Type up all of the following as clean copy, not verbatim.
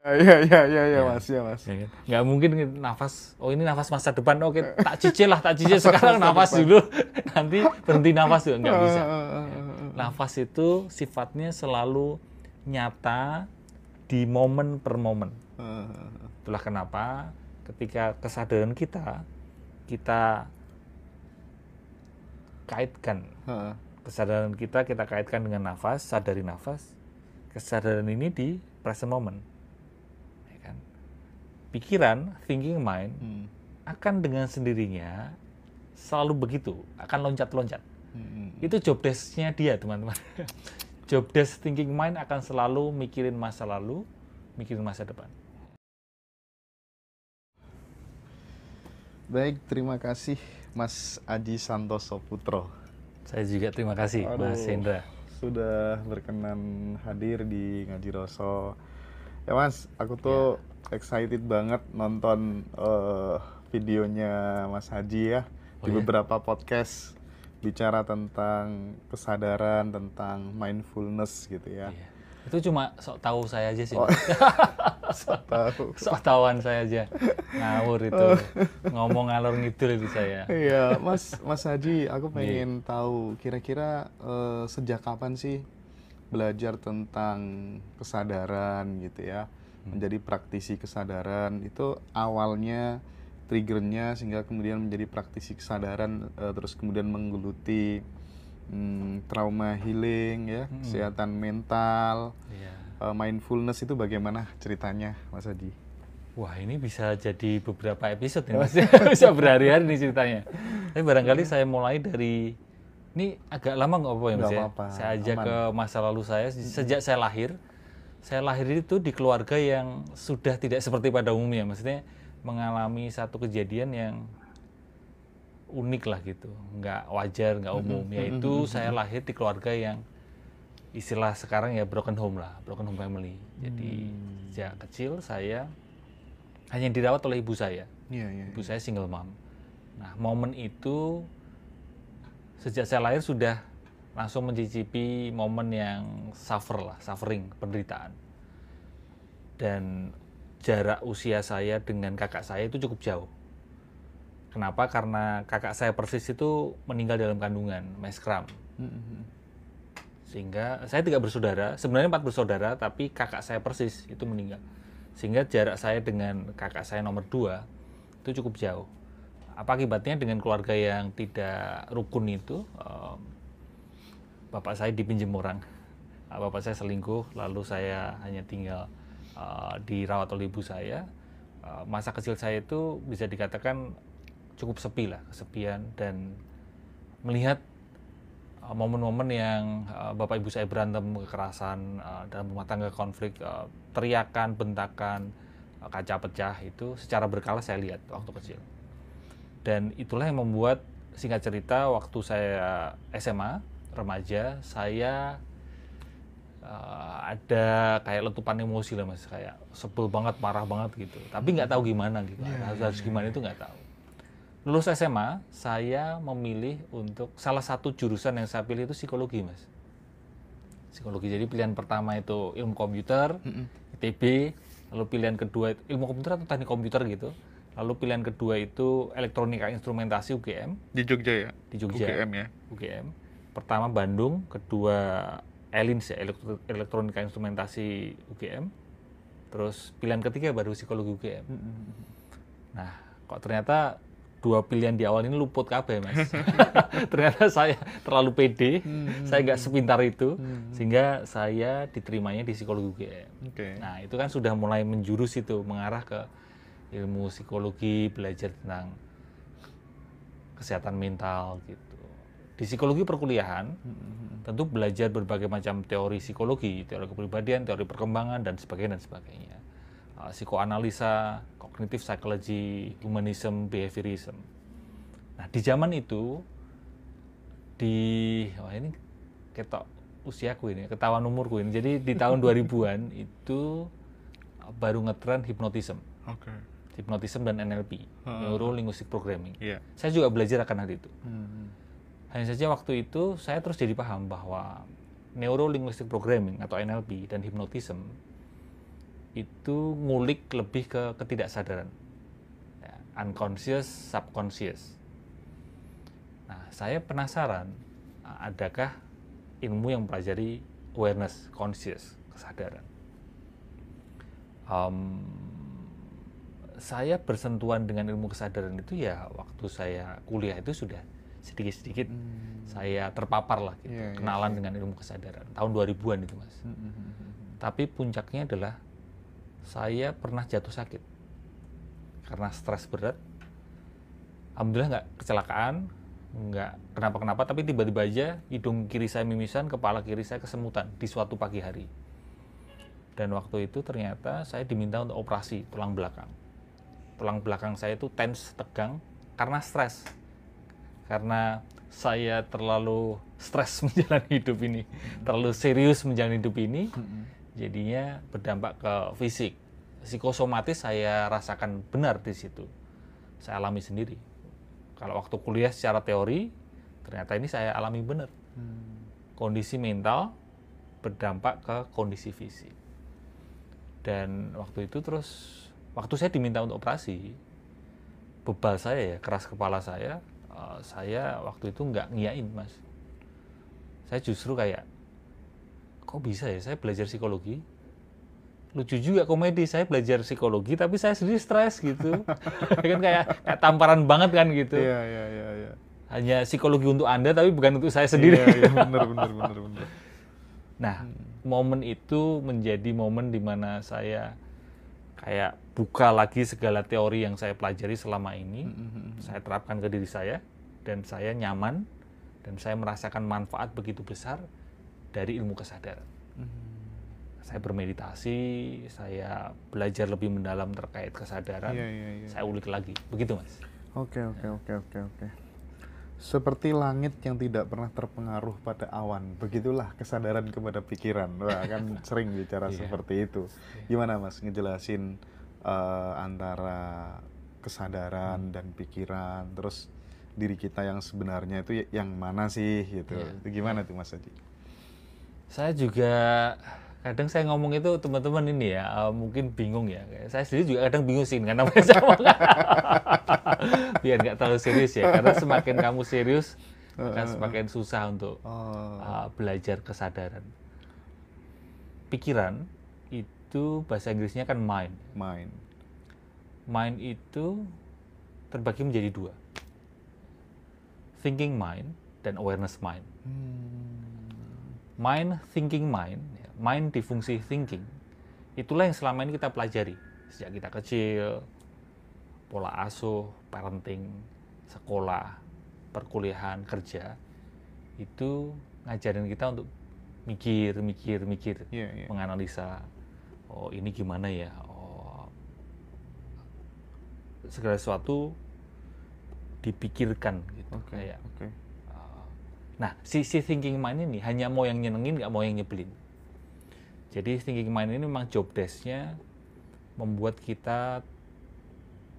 Iya Ya, Mas, ya Mas. ya kan? Nggak mungkin nafas, oh ini nafas masa depan, oke tak cicil sekarang Masa nafas depan. dulu, nanti berhenti nafas juga, nggak bisa. Ya. Eh. Nafas itu sifatnya selalu nyata di momen per momen. Itulah kenapa ketika kesadaran kita kaitkan. Kesadaran kita kaitkan dengan nafas, sadari nafas. Kesadaran ini di present moment. Ya kan? Pikiran, thinking mind, akan dengan sendirinya selalu begitu, akan loncat-loncat. Itu job desk-nya dia, teman-teman. Job desk thinking mind akan selalu mikirin masa lalu, mikirin masa depan. Baik, terima kasih Mas Aji Santoso Putro. Saya juga terima kasih, Mas Hendra. Sudah berkenan hadir di Ngaji Roso. Ya Mas, aku tuh excited banget nonton videonya Mas Haji ya. Di beberapa podcast bicara tentang kesadaran, tentang mindfulness gitu ya. Iya. Itu cuma sok tahu saya aja sih. Sok tahu. Sok tahuan saya aja. Ngawur itu. Ngomong ngalor ngidul itu saya. Iya, Mas Haji, aku pengen tahu kira-kira sejak kapan sih belajar tentang kesadaran gitu ya, menjadi praktisi kesadaran itu awalnya triggernya sehingga kemudian menjadi praktisi kesadaran, terus kemudian menggeluti trauma healing ya, kesehatan mental, mindfulness itu bagaimana ceritanya, Mas Haji? Wah, ini bisa jadi beberapa episode nih, Mas. Bisa berhari-hari nih ceritanya. Tapi barangkali saya mulai dari, ini agak lama nggak apa-apa ya, Mas? Apa-apa, Saya ajak aman. ke masa lalu saya. Sejak saya lahir itu di keluarga yang sudah tidak seperti pada umumnya. Maksudnya mengalami satu kejadian yang unik lah gitu. Nggak wajar, nggak umum. Yaitu saya lahir di keluarga yang istilah sekarang ya broken home lah, broken home family. Jadi sejak kecil saya hanya dirawat oleh ibu saya. Ibu saya single mom. Nah, momen itu sejak saya lahir sudah langsung mencicipi momen yang suffering, penderitaan. Dan jarak usia saya dengan kakak saya itu cukup jauh. Kenapa? Karena kakak saya persis itu meninggal dalam kandungan, meskram. Sehingga saya tidak bersaudara, sebenarnya 4 bersaudara, tapi kakak saya persis itu meninggal. Sehingga jarak saya dengan kakak saya nomor 2 itu cukup jauh. Apa akibatnya dengan keluarga yang tidak rukun itu, bapak saya dipinjam orang. Bapak saya selingkuh, lalu saya hanya tinggal dirawat oleh ibu saya. Masa kecil saya itu bisa dikatakan cukup sepi lah, kesepian, dan melihat momen-momen yang bapak ibu saya berantem, kekerasan dalam rumah tangga, konflik, teriakan, bentakan, kaca pecah, itu secara berkala saya lihat waktu kecil. Dan itulah yang membuat, singkat cerita, waktu saya SMA, remaja, saya ada kayak letupan emosi lah, Mas, kayak sebel banget, marah banget gitu. Tapi nggak tahu gimana gitu, harus gimana itu nggak tahu. Lulus SMA, saya memilih untuk salah satu jurusan yang saya pilih itu psikologi, Mas. Psikologi. Jadi pilihan pertama itu ilmu komputer, ITB, lalu pilihan kedua itu ilmu komputer atau teknik komputer gitu. Lalu pilihan kedua itu elektronika instrumentasi UGM. Di Jogja ya? Di Jogja. UGM ya? UGM. Pertama Bandung, kedua ELINS ya, elektronika instrumentasi UGM. Terus pilihan ketiga baru psikologi UGM. Nah, kok ternyata 2 pilihan di awal ini luput kabeh, Mas. Ternyata saya terlalu pede, saya nggak sepintar itu, sehingga saya diterimanya di psikologi UGM. Nah, itu kan sudah mulai menjurus itu, mengarah ke ilmu psikologi, belajar tentang kesehatan mental gitu. Di psikologi perkuliahan, tentu belajar berbagai macam teori psikologi, teori kepribadian, teori perkembangan, dan sebagainya, psikoanalisa, cognitive psychology, humanism, behaviorism. Nah, di zaman itu, ini ketok usiaku ini, ketahuan umurku ini. Jadi di tahun 2000-an itu baru ngetren hypnotism. Hypnotism dan NLP, Neuro Linguistic Programming. Saya juga belajar akan hal itu. Hanya saja waktu itu saya terus jadi paham bahwa Neuro Linguistic Programming atau NLP dan hypnotism itu ngulik lebih ke ketidaksadaran, ya, unconscious, subconscious. Nah, saya penasaran, adakah ilmu yang mempelajari awareness, conscious, kesadaran? Saya bersentuhan dengan ilmu kesadaran itu ya waktu saya kuliah itu sudah sedikit-sedikit saya terpapar lah gitu, kenalan dengan ilmu kesadaran tahun 2000-an itu, Mas. Tapi puncaknya adalah saya pernah jatuh sakit karena stres berat. Alhamdulillah nggak kecelakaan, nggak kenapa-kenapa, tapi tiba-tiba aja hidung kiri saya mimisan, kepala kiri saya kesemutan di suatu pagi hari. Dan waktu itu ternyata saya diminta untuk operasi tulang belakang. Tulang belakang saya itu tense, tegang karena stres. Karena saya terlalu stres menjalani hidup ini, terlalu serius menjalani hidup ini, jadinya berdampak ke fisik. Psikosomatis saya rasakan benar di situ. Saya alami sendiri. Kalau waktu kuliah secara teori, ternyata ini saya alami benar. Kondisi mental berdampak ke kondisi fisik. Dan waktu itu terus, waktu saya diminta untuk operasi, bebal saya ya, keras kepala saya waktu itu nggak ngiyain, Mas. Saya justru kayak, kok bisa ya saya belajar psikologi? Lucu juga, komedi, saya belajar psikologi tapi saya sendiri stres gitu. Kan kayak tamparan banget kan gitu. Iya. Hanya psikologi untuk Anda tapi bukan untuk saya sendiri. Iya, benar. Nah, momen itu menjadi momen di mana saya kayak buka lagi segala teori yang saya pelajari selama ini, saya terapkan ke diri saya, dan saya nyaman, dan saya merasakan manfaat begitu besar dari ilmu kesadaran. Saya bermeditasi, saya belajar lebih mendalam terkait kesadaran, saya ulik lagi, begitu, Mas. Oke. Seperti langit yang tidak pernah terpengaruh pada awan, begitulah kesadaran kepada pikiran. Wah, kan sering bicara seperti itu. Gimana, Mas, ngejelasin antara kesadaran dan pikiran, terus diri kita yang sebenarnya itu yang mana sih gitu? Itu gimana tuh, Mas Haji? Saya juga kadang saya ngomong itu teman-teman ini ya mungkin bingung ya. Saya sendiri juga kadang bingung sih dengan apa yang saya ngomong. Biar nggak terlalu serius ya, karena semakin kamu serius akan semakin susah untuk belajar kesadaran. Pikiran itu bahasa Inggrisnya kan mind. Mind itu terbagi menjadi dua, thinking mind dan awareness mind. Thinking mind di fungsi thinking, itulah yang selama ini kita pelajari sejak kita kecil, pola asuh, parenting, sekolah, perkuliahan, kerja, itu ngajarin kita untuk mikir, menganalisa, oh ini gimana ya, oh segala sesuatu dipikirkan gitu. Nah, si thinking mind ini hanya mau yang nyenengin, nggak mau yang nyebelin. Jadi thinking mind ini memang job desk-nya membuat kita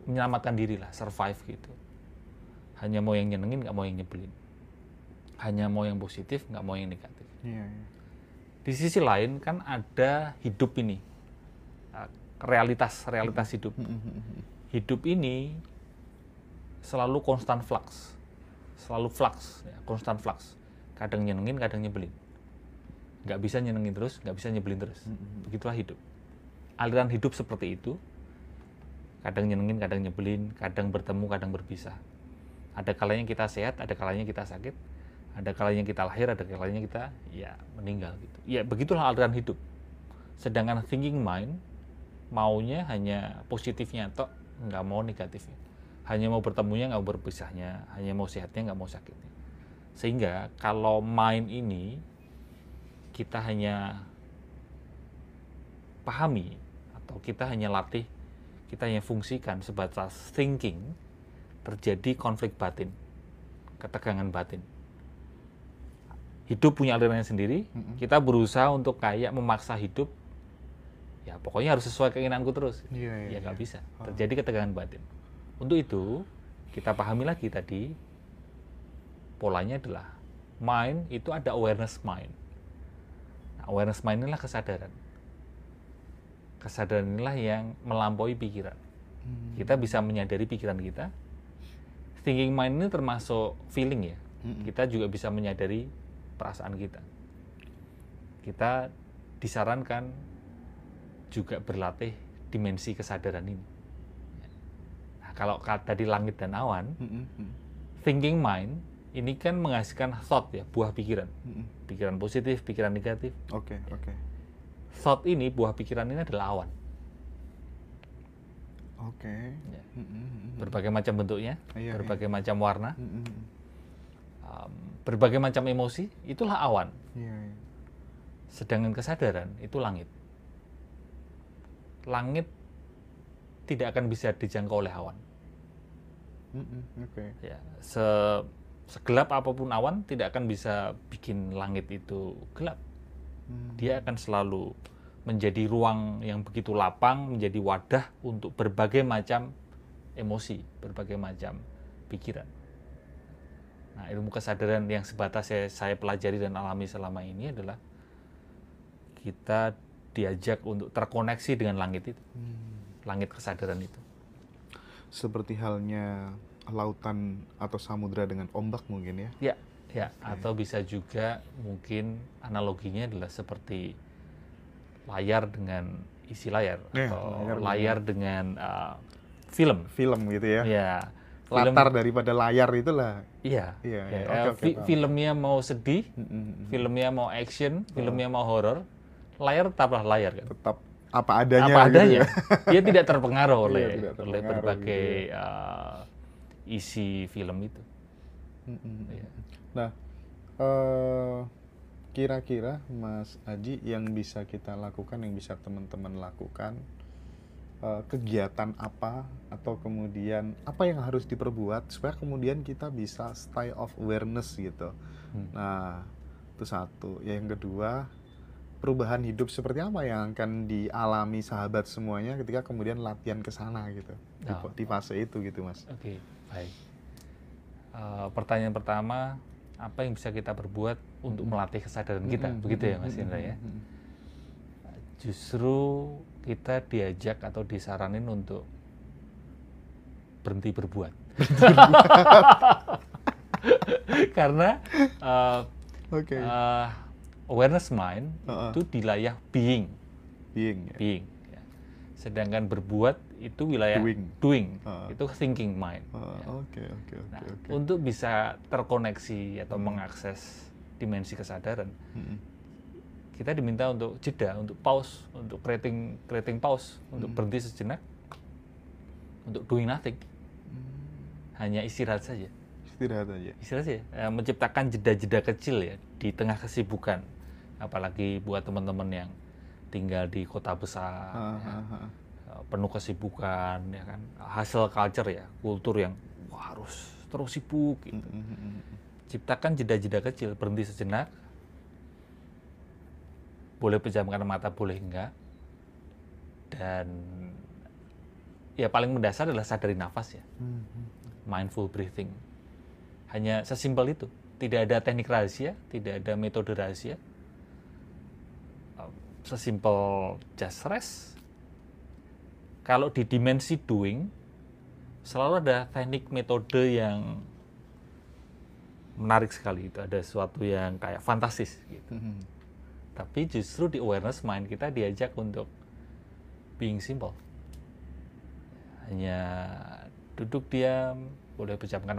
menyelamatkan diri lah, survive gitu. Hanya mau yang nyenengin, nggak mau yang nyebelin. Hanya mau yang positif, nggak mau yang negatif. Di sisi lain kan ada hidup ini, realitas hidup. Hidup ini selalu constant flux, constant flux. Kadang nyenengin, kadang nyebelin. Nggak bisa nyenengin terus, nggak bisa nyebelin terus. Begitulah hidup. Aliran hidup seperti itu. Kadang nyenengin, kadang nyebelin, kadang bertemu, kadang berpisah. Ada kalanya kita sehat, ada kalanya kita sakit, ada kalanya kita lahir, ada kalanya kita ya meninggal gitu. Ya begitulah aliran hidup. Sedangkan thinking mind maunya hanya positifnya tok, nggak mau negatifnya. Hanya mau bertemunya, nggak mau berpisahnya, hanya mau sehatnya, nggak mau sakitnya. Sehingga kalau mind ini kita hanya pahami atau kita hanya latih, kita hanya fungsikan sebatas thinking, terjadi konflik batin, ketegangan batin. Hidup punya alirannya sendiri, kita berusaha untuk kayak memaksa hidup, ya pokoknya harus sesuai keinginanku terus. Ya nggak bisa, terjadi ketegangan batin. Untuk itu, kita pahami lagi tadi, polanya adalah mind itu ada awareness mind. Nah, awareness mind inilah kesadaran. Kesadaran inilah yang melampaui pikiran. Kita bisa menyadari pikiran kita. Thinking mind ini termasuk feeling ya. Kita juga bisa menyadari perasaan kita. Kita disarankan juga berlatih dimensi kesadaran ini. Nah, kalau tadi langit dan awan, thinking mind ini kan menghasilkan thought ya, buah pikiran. Pikiran positif, pikiran negatif. Oke. Thought ini, buah pikiran ini adalah awan. Oke. Ya. Berbagai macam bentuknya, berbagai macam warna, berbagai macam emosi, itulah awan. Sedangkan kesadaran itu langit. Langit tidak akan bisa dijangkau oleh awan. Ya, segelap apapun awan tidak akan bisa bikin langit itu gelap. Dia akan selalu menjadi ruang yang begitu lapang, menjadi wadah untuk berbagai macam emosi, berbagai macam pikiran. Nah, ilmu kesadaran yang sebatas saya pelajari dan alami selama ini adalah kita diajak untuk terkoneksi dengan langit itu, langit kesadaran itu. Seperti halnya lautan atau samudra dengan ombak mungkin ya? Ya, atau bisa juga mungkin analoginya adalah seperti layar dengan isi layar, atau layar dengan film gitu ya? Ya, latar daripada layar itulah. Iya. Filmnya mau sedih, filmnya mau action, filmnya mau horor, layar tetaplah layar kan. Tetap apa adanya. Gitu ya? Dia tidak terpengaruh oleh berbagai isi film itu. Nah, kira-kira Mas Aji yang bisa kita lakukan, yang bisa teman-teman lakukan, kegiatan apa atau kemudian apa yang harus diperbuat supaya kemudian kita bisa state of awareness gitu. Nah, itu satu. Yang kedua, perubahan hidup seperti apa yang akan dialami sahabat semuanya ketika kemudian latihan ke sana gitu. Di fase itu gitu, Mas. Oke, baik. Pertanyaan pertama, apa yang bisa kita perbuat untuk melatih kesadaran kita, begitu ya Mas Indra ya? Justru kita diajak atau disaranin untuk berhenti berbuat. Karena awareness mind itu di wilayah being. Being. Ya. Sedangkan berbuat itu wilayah doing. Itu thinking mind. Untuk bisa terkoneksi atau mengakses dimensi kesadaran, kita diminta untuk jeda, untuk pause, untuk creating pause, untuk berhenti sejenak, untuk doing nothing. Hanya istirahat saja. Istirahat saja. Menciptakan jeda-jeda kecil ya di tengah kesibukan. Apalagi buat teman-teman yang tinggal di kota besar, penuh kesibukan, ya kan. Hustle culture ya, kultur yang harus terus sibuk gitu. Ciptakan jeda-jeda kecil, berhenti sejenak. Boleh pejamkan mata, boleh enggak. Dan ya paling mendasar adalah sadari nafas ya. Mindful breathing. Hanya sesimpel itu. Tidak ada teknik rahasia, tidak ada metode rahasia. Sesimpel just rest. Kalau di dimensi doing, selalu ada teknik metode yang menarik sekali. Itu ada sesuatu yang kayak fantastis gitu. Tapi justru di awareness mind kita diajak untuk being simple. Hanya duduk diam, boleh pejamkan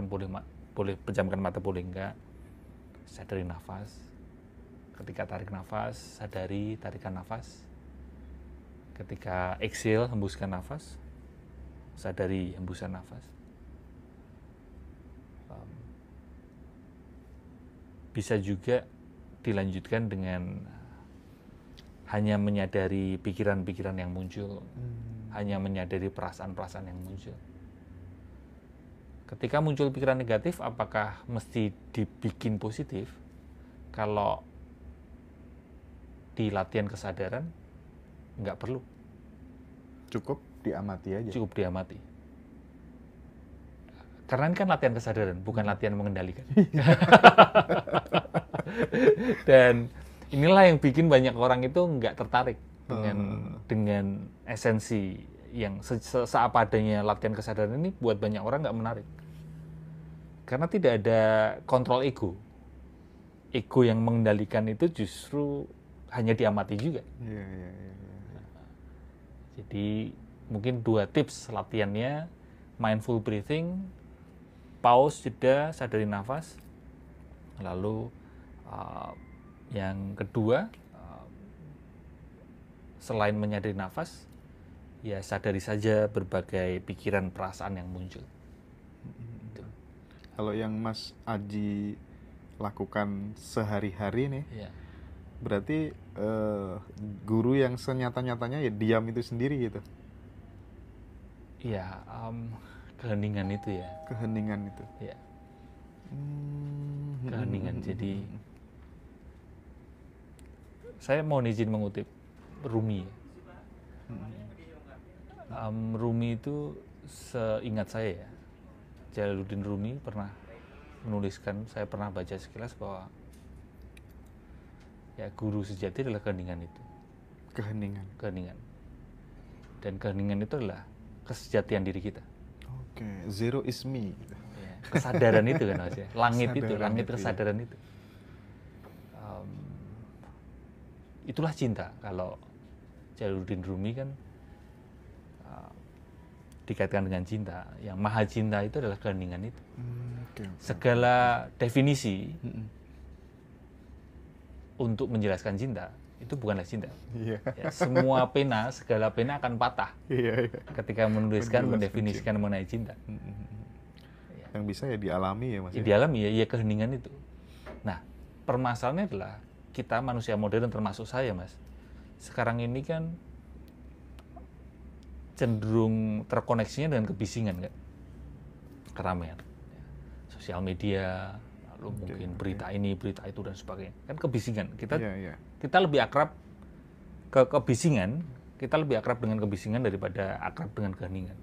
mata, boleh enggak. Sadari nafas. Ketika tarik nafas, sadari tarikan nafas. Ketika exhale, hembuskan nafas. Sadari hembusan nafas. Bisa juga dilanjutkan dengan hanya menyadari pikiran-pikiran yang muncul, hanya menyadari perasaan-perasaan yang muncul. Ketika muncul pikiran negatif, apakah mesti dibikin positif? Kalau di latihan kesadaran, nggak perlu. Cukup diamati aja. Cukup diamati. Karena ini kan latihan kesadaran, bukan latihan mengendalikan. Dan inilah yang bikin banyak orang itu nggak tertarik dengan dengan esensi yang seapa adanya latihan kesadaran ini buat banyak orang nggak menarik. Karena tidak ada kontrol ego. Ego yang mengendalikan itu justru hanya diamati juga. Jadi mungkin 2 tips latihannya, mindful breathing, pause, jeda, sadari nafas. Lalu yang kedua, selain menyadari nafas, ya sadari saja berbagai pikiran perasaan yang muncul. Kalau yang Mas Aji lakukan sehari-hari nih, berarti guru yang senyata-nyatanya ya diam itu sendiri gitu. Iya, keheningan itu ya. Keheningan itu. Ya. Keheningan. Jadi saya mau izin mengutip Rumi. Rumi itu seingat saya ya, Jalaluddin Rumi pernah menuliskan, saya pernah baca sekilas bahwa ya guru sejati adalah keheningan itu. Keheningan. Dan keheningan itu adalah kesejatian diri kita. Oke, zero is me. Ya, kesadaran itu kan Mas ya. Langit kesadaran itu. Itulah cinta. Kalau Jalaluddin Rumi kan dikaitkan dengan cinta. Yang maha cinta itu adalah keheningan itu. Segala definisi untuk menjelaskan cinta itu bukanlah cinta. Ya, semua pena, segala pena akan patah ketika menuliskan, mendefinisikan mengenai cinta. Yang bisa ya dialami ya Mas. Dialami ya keheningan itu. Nah, permasalahannya adalah kita manusia modern termasuk saya Mas. Sekarang ini kan cenderung terkoneksinya dengan kebisingan kan, keramaian, sosial media, lalu mungkin berita ini, berita itu dan sebagainya, kan kebisingan. Kita lebih akrab ke kebisingan, kita lebih akrab dengan kebisingan daripada akrab dengan keheningan.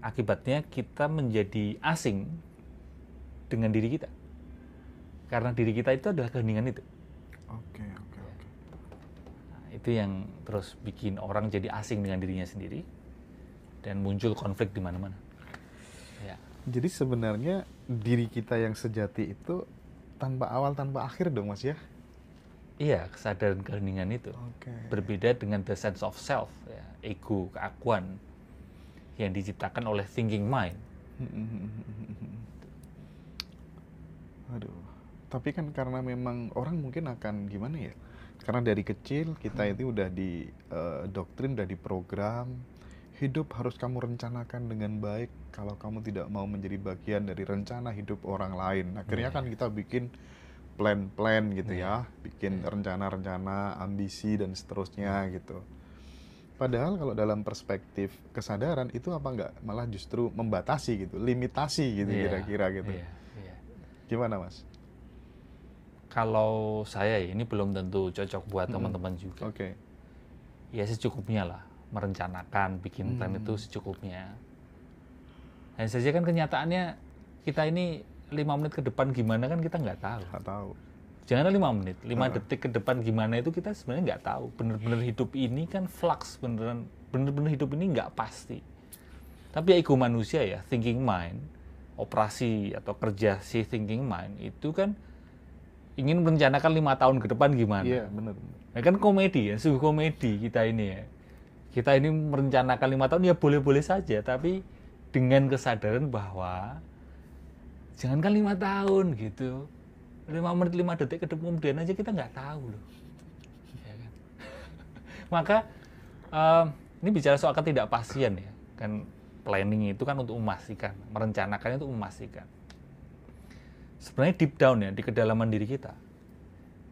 Akibatnya kita menjadi asing dengan diri kita, karena diri kita itu adalah keheningan itu. Itu yang terus bikin orang jadi asing dengan dirinya sendiri dan muncul konflik di mana-mana. Ya. Jadi sebenarnya diri kita yang sejati itu tanpa awal tanpa akhir dong Mas ya? Iya, kesadaran keheningan itu. Berbeda dengan the sense of self, ya, ego, keakuan yang diciptakan oleh thinking mind. Aduh, tapi kan karena memang orang mungkin akan gimana ya? Karena dari kecil kita itu udah doktrin, udah diprogram, hidup harus kamu rencanakan dengan baik. Kalau kamu tidak mau menjadi bagian dari rencana hidup orang lain, akhirnya kan kita bikin plan-plan gitu ya, bikin rencana-rencana, ambisi dan seterusnya gitu. Padahal kalau dalam perspektif kesadaran itu apa enggak malah justru membatasi gitu, limitasi gitu kira-kira gitu. Gimana Mas? Kalau saya ini belum tentu cocok buat teman-teman juga. Ya secukupnya lah, merencanakan, bikin plan itu secukupnya. Hanya saja kan kenyataannya kita ini 5 menit ke depan gimana kan kita nggak tahu. Jangan 5 menit, 5 detik ke depan gimana itu kita sebenarnya nggak tahu. Bener-bener hidup ini kan flux, bener-bener hidup ini nggak pasti. Tapi ya ego manusia ya, thinking mind, operasi atau kerja si thinking mind itu kan ingin merencanakan 5 tahun ke depan gimana. Iya, benar. Nah, kan komedi ya, sungguh komedi kita ini ya. Kita ini merencanakan 5 tahun ya boleh-boleh saja, tapi dengan kesadaran bahwa jangankan 5 tahun gitu. 5 menit, 5 detik ke depan kemudian aja kita nggak tahu loh. Ya kan? Maka ini bicara soal ketidakpastian ya. Kan planning itu kan untuk memastikan, merencanakan itu memastikan. Sebenarnya deep down ya, di kedalaman diri kita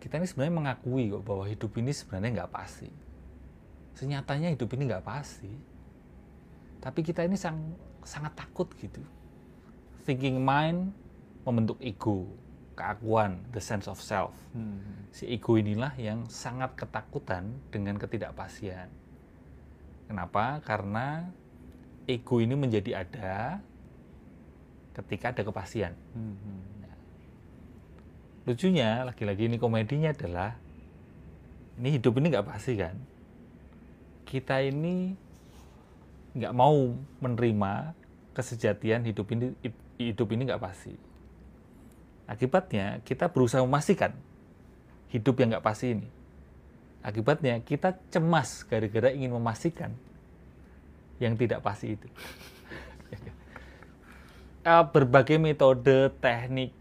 ini sebenarnya mengakui kok bahwa hidup ini sebenarnya nggak pasti. Senyatanya hidup ini nggak pasti. Tapi kita ini sangat takut gitu. Thinking mind membentuk ego, keakuan, the sense of self. Si ego inilah yang sangat ketakutan dengan ketidakpastian. Kenapa? Karena ego ini menjadi ada ketika ada kepastian. Lucunya, lagi-lagi ini komedinya adalah ini hidup ini nggak pasti kan. kita ini nggak mau menerima kesejatian hidup ini nggak pasti. Akibatnya kita berusaha memastikan hidup yang nggak pasti ini. Akibatnya kita cemas gara-gara ingin memastikan yang tidak pasti itu. Berbagai metode, teknik,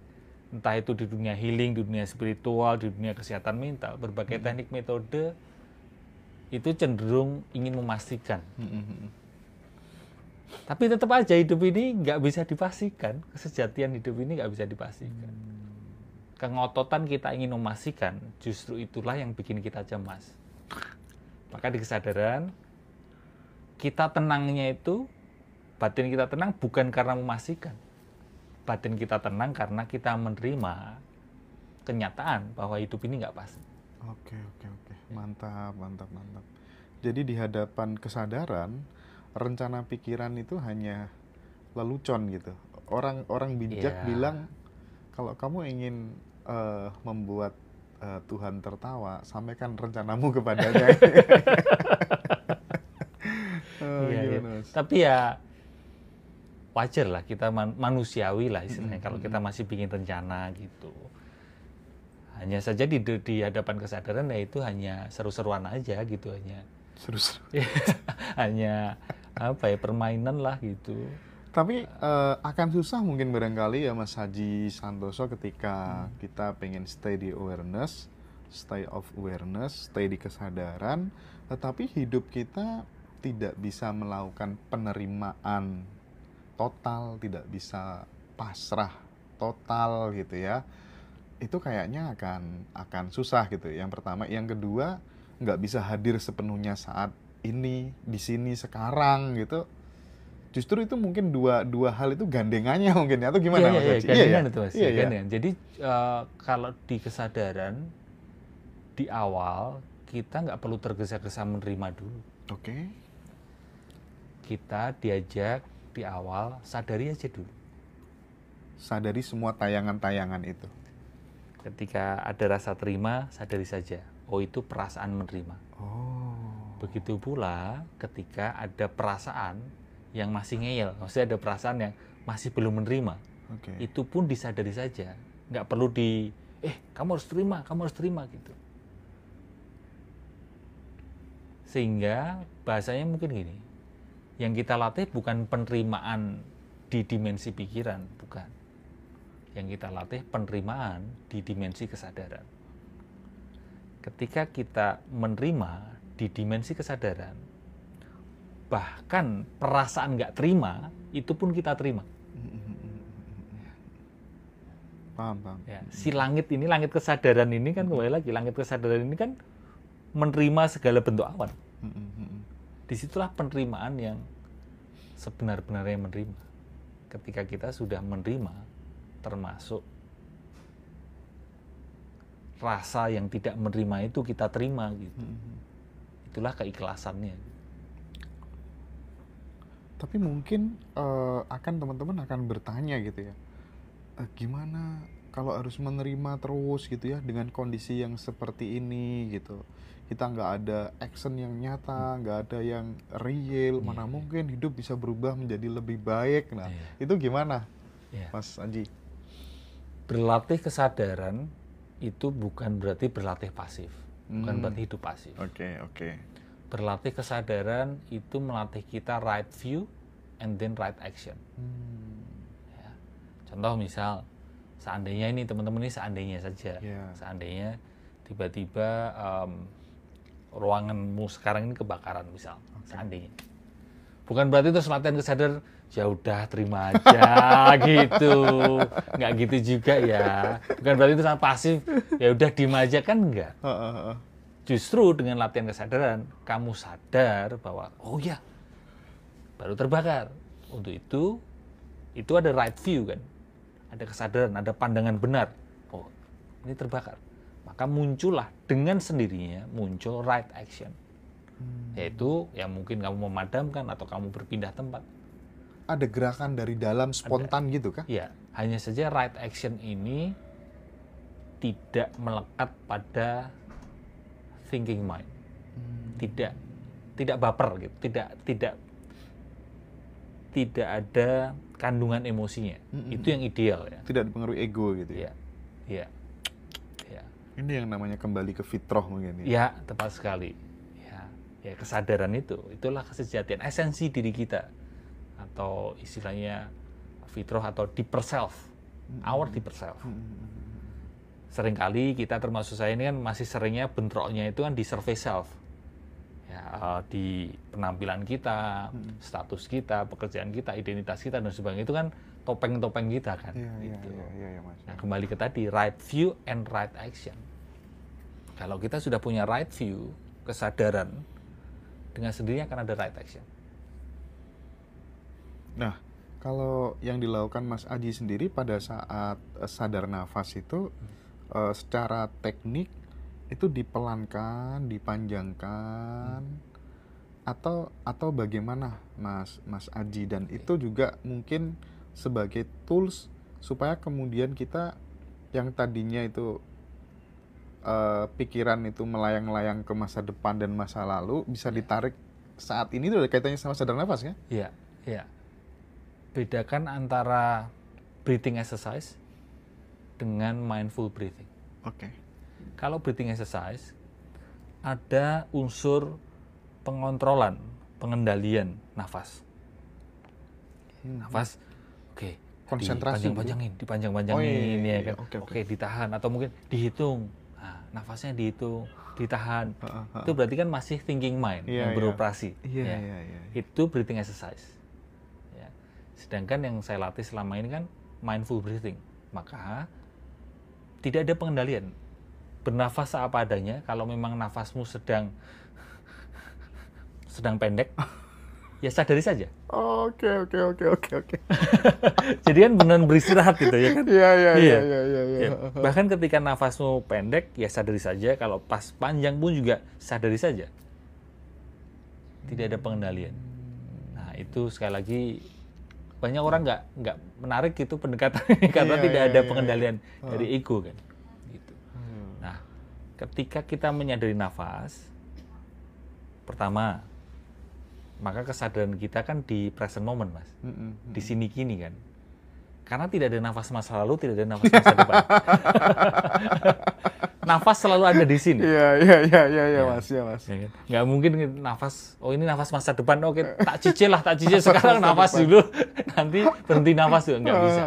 entah itu di dunia healing, di dunia spiritual, di dunia kesehatan mental, berbagai teknik metode itu cenderung ingin memastikan. Tapi tetap aja hidup ini nggak bisa dipastikan, kesejatian hidup ini nggak bisa dipastikan. Kengototan kita ingin memastikan, justru itulah yang bikin kita cemas. Maka di kesadaran, kita tenangnya itu, batin kita tenang bukan karena memastikan. Batin kita tenang karena kita menerima kenyataan bahwa hidup ini nggak pasti. Oke. Mantap. Jadi di hadapan kesadaran, rencana pikiran itu hanya lelucon gitu. Orang bijak bilang, kalau kamu ingin membuat Tuhan tertawa, sampaikan rencanamu kepadanya. Tapi ya wajar lah, kita manusiawi lah istilahnya kalau kita masih bikin rencana gitu. Hanya saja di hadapan kesadaran ya itu hanya seru-seruan aja gitu, hanya apa ya, permainan lah gitu. Tapi akan susah mungkin barangkali ya Mas Haji Santoso ketika kita pengen stay di awareness, stay of awareness, stay di kesadaran, tetapi hidup kita tidak bisa melakukan penerimaan total, tidak bisa pasrah total gitu ya. Itu kayaknya akan susah gitu. Yang pertama, yang kedua nggak bisa hadir sepenuhnya saat ini, di sini, sekarang gitu. Justru itu mungkin dua hal itu gandengannya mungkin ya, atau gimana Mas Haji? Gandengan itu Mas. Gandengan. Jadi kalau di kesadaran di awal kita nggak perlu tergesa-gesa menerima dulu. Oke. Kita diajak di awal sadari aja dulu. Sadari semua tayangan-tayangan itu. Ketika ada rasa terima, sadari saja. Oh, itu perasaan menerima. Oh. Begitu pula ketika ada perasaan yang masih ngeyel, maksudnya ada perasaan yang masih belum menerima. Okay. Itu pun disadari saja. Nggak perlu kamu harus terima gitu. Sehingga bahasanya mungkin gini, yang kita latih bukan penerimaan di dimensi pikiran, bukan. Yang kita latih penerimaan di dimensi kesadaran. Ketika kita menerima di dimensi kesadaran, bahkan perasaan nggak terima, itu pun kita terima. Paham. Ya, si langit kesadaran ini kan kembali lagi, langit kesadaran ini kan menerima segala bentuk awan. Disitulah penerimaan yang sebenar-benarnya menerima. Ketika kita sudah menerima, termasuk rasa yang tidak menerima itu kita terima gitu. Itulah keikhlasannya. Tapi mungkin teman-teman akan bertanya gitu ya, gimana kalau harus menerima terus gitu ya dengan kondisi yang seperti ini gitu. Kita nggak ada action yang nyata, nggak ada yang real, mana mungkin hidup bisa berubah menjadi lebih baik. Nah, itu gimana, Mas Haji? Berlatih kesadaran itu bukan berarti berlatih pasif, bukan berarti hidup pasif. Oke. Berlatih kesadaran itu melatih kita right view and then right action. Ya. Contoh misal, seandainya ini teman-teman ini seandainya saja, seandainya tiba-tiba ruanganmu sekarang ini kebakaran misal, seandainya. Bukan berarti terus latihan kesadaran, ya udah terima aja gitu, nggak gitu juga ya. Bukan berarti terus pasif, ya udah diem aja, kan enggak. Justru dengan latihan kesadaran, kamu sadar bahwa, oh ya, baru terbakar. Untuk itu ada right view kan. Ada kesadaran, ada pandangan benar. Oh, ini terbakar. Maka muncullah dengan sendirinya, muncul right action. Yaitu, ya mungkin kamu memadamkan atau kamu berpindah tempat. Ada gerakan dari dalam spontan gitu kah? Ya, hanya saja right action ini tidak melekat pada thinking mind. Tidak. tidak baper gitu, tidak ada kandungan emosinya. Itu yang ideal ya. Tidak dipengaruhi ego gitu ya. Iya. Ya. Ini yang namanya kembali ke fitrah mungkin ya. Ya, tepat sekali. Ya kesadaran itulah kesejatian, esensi diri kita, atau istilahnya fitrah atau deeper self, our deeper self. Seringkali kita, termasuk saya ini kan masih seringnya bentroknya itu kan di surface self. Ya, di penampilan kita, status kita, pekerjaan kita, identitas kita dan sebagainya, itu kan topeng-topeng kita kan. Iya, Mas. Nah, kembali ke tadi, right view and right action. Kalau kita sudah punya right view, kesadaran, dengan sendirinya akan ada right action. Nah, kalau yang dilakukan Mas Aji sendiri pada saat sadar nafas itu secara teknik itu dipelankan, dipanjangkan, atau bagaimana Mas Aji, dan itu juga mungkin sebagai tools supaya kemudian kita yang tadinya itu pikiran itu melayang-layang ke masa depan dan masa lalu bisa ditarik saat ini, itu ada kaitannya sama sadar nafas kan? Iya. Bedakan antara breathing exercise dengan mindful breathing. Oke. Kalau breathing exercise ada unsur pengontrolan, pengendalian nafas. Nafas, oke, konsentrasi, dipanjang-panjangin, ya kan? Oke, ditahan atau mungkin dihitung. Nah, nafasnya dihitung, ditahan. Itu berarti kan masih thinking mind yang beroperasi. Iya. Itu breathing exercise. Ya. Sedangkan yang saya latih selama ini kan mindful breathing. Maka tidak ada pengendalian. Bernafas apa adanya. Kalau memang nafasmu sedang pendek, ya sadari saja. Oke. Jadi kan benar beristirahat gitu ya kan? Iya. Bahkan ketika nafasmu pendek, ya sadari saja. Kalau pas panjang pun juga sadari saja. Tidak ada pengendalian. Nah, itu sekali lagi banyak orang nggak menarik gitu pendekatan ini karena tidak ada pengendalian dari ego kan. Gitu. Nah, ketika kita menyadari nafas, pertama, maka kesadaran kita kan di present moment, Mas. Di sini kini kan. Karena tidak ada nafas masa lalu, tidak ada nafas masa depan. Nafas selalu ada di sini. Iya, Mas. Ya kan? Nggak mungkin nafas, ini nafas masa depan, oke, tak cicil sekarang nafas dulu, nanti berhenti nafas juga, nggak bisa.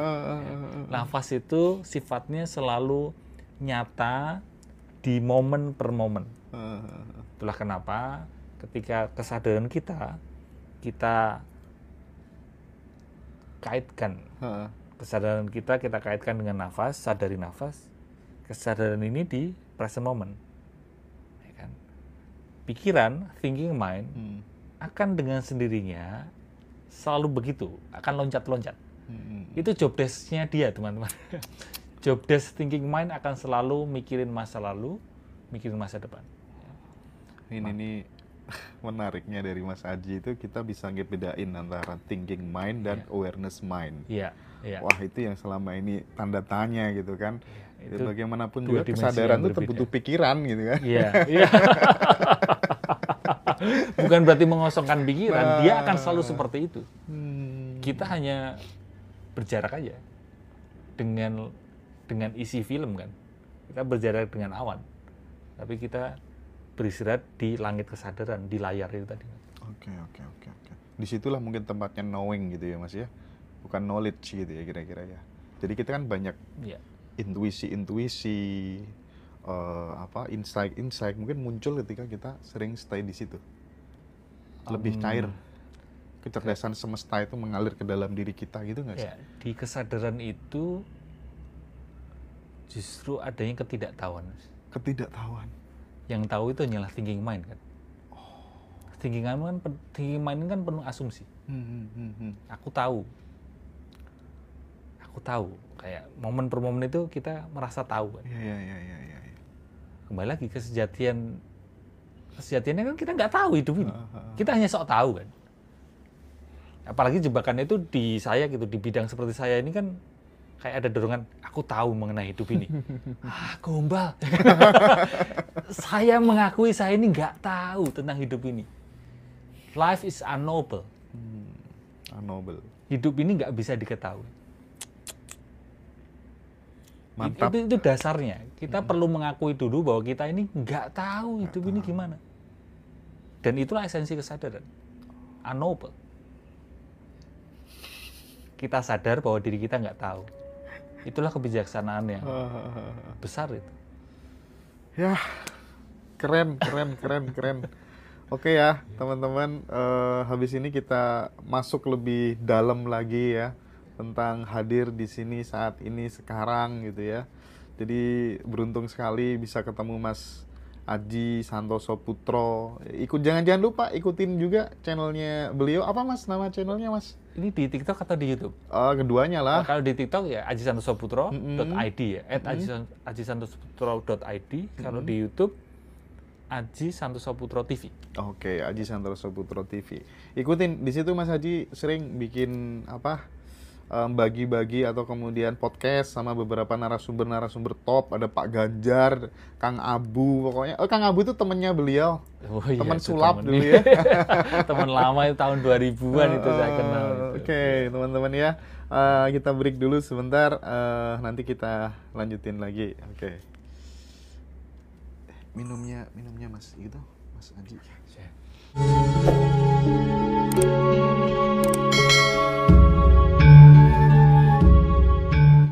Nafas itu sifatnya selalu nyata di momen per momen. Itulah kenapa ketika kesadaran kita kaitkan. Kesadaran kita kaitkan dengan nafas, sadari nafas. Kesadaran ini di present moment. Ya kan? Pikiran, thinking mind, akan dengan sendirinya selalu begitu, akan loncat-loncat. Itu job desk-nya dia, teman-teman. Job desk thinking mind akan selalu mikirin masa lalu, mikirin masa depan. Ini menariknya dari Mas Aji itu kita bisa bedain antara thinking mind dan awareness mind. Iya. Wah, itu yang selama ini tanda tanya gitu kan. Itu bagaimanapun juga kesadaran itu butuh pikiran gitu kan. Iya. Bukan berarti mengosongkan pikiran, dia akan selalu seperti itu. Kita hanya berjarak aja dengan isi film kan. Kita berjarak dengan awan. Tapi kita beristirahat di langit kesadaran, di layar itu tadi. Oke. Disitulah mungkin tempatnya knowing gitu ya Mas ya, bukan knowledge gitu ya kira-kira ya. Jadi kita kan banyak intuisi, insight mungkin muncul ketika kita sering stay di situ. Lebih cair, kecerdasan semesta itu mengalir ke dalam diri kita gitu nggak sih? Di kesadaran itu justru adanya ketidaktahuan. Yang tahu itu hanyalah thinking mind kan. Thinking mind kan penuh asumsi. Aku tahu. Kayak momen per momen itu kita merasa tahu kan. Iya. Kembali lagi kesejatiannya kan kita nggak tahu hidup ini. Kita hanya sok tahu kan. Apalagi jebakannya itu di saya gitu, di bidang seperti saya ini kan kayak ada dorongan, aku tahu mengenai hidup ini. Gombal. Saya mengakui saya ini nggak tahu tentang hidup ini. Life is unknowable. Unknowable. Hidup ini nggak bisa diketahui. Mantap. Itu dasarnya. Kita perlu mengakui dulu bahwa kita ini nggak tahu hidup ini gimana. Dan itulah esensi kesadaran. Unknowable. Kita sadar bahwa diri kita nggak tahu. Itulah kebijaksanaan yang besar itu. Ya, keren. Oke ya, teman-teman, habis ini kita masuk lebih dalam lagi ya tentang hadir di sini saat ini sekarang gitu ya. Jadi beruntung sekali bisa ketemu Mas Aji Santoso Putro. Jangan lupa ikutin juga channelnya beliau. Apa Mas nama channelnya Mas? Ini di TikTok atau di YouTube? Keduanya lah. Kalau di TikTok ya ajisantosoputro.id ya, @ajisantosoputro.id. Kalau di YouTube Aji Santoso Putro TV. Oke, Aji Santoso Putro TV. Ikutin di situ Mas Aji sering bikin bagi-bagi atau kemudian podcast sama beberapa narasumber top. Ada Pak Ganjar, Kang Abu, pokoknya. Kang Abu itu temennya beliau. Oh, iya, teman sulap dulu ya. Teman lama itu tahun 2000-an itu saya kenal. Oke, teman-teman ya. Kita break dulu sebentar. Nanti kita lanjutin lagi. Oke. Minumnya Mas gitu, Mas Aji.